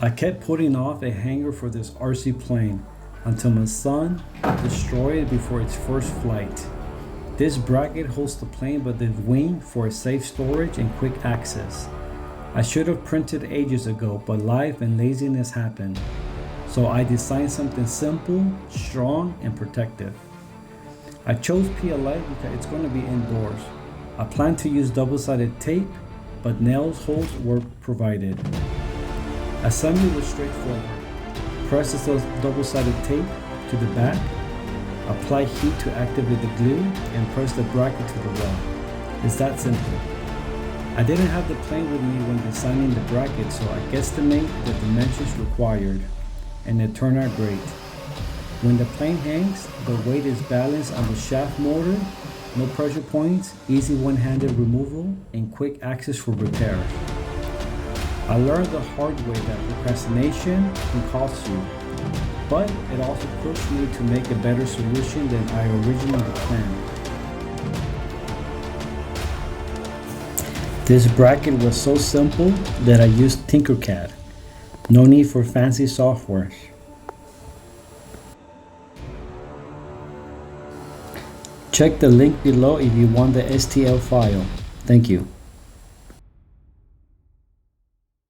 I kept putting off a hanger for this RC plane until my son destroyed it before its first flight. This bracket holds the plane but the wing for safe storage and quick access. I should have printed ages ago, but life and laziness happened. So I designed something simple, strong, and protective. I chose PLA because it's going to be indoors. I plan to use double-sided tape, but nails holes were provided. Assembly was straightforward. Press the double-sided tape to the back, apply heat to activate the glue, and press the bracket to the wall. It's that simple. I didn't have the plane with me when designing the bracket, so I guesstimate the dimensions required, and it turned out great. When the plane hangs, the weight is balanced on the shaft motor, no pressure points, easy one-handed removal, and quick access for repairs. I learned the hard way that procrastination can cost you, but it also pushed me to make a better solution than I originally planned. This bracket was so simple that I used Tinkercad. No need for fancy software. Check the link below if you want the STL file. Thank you.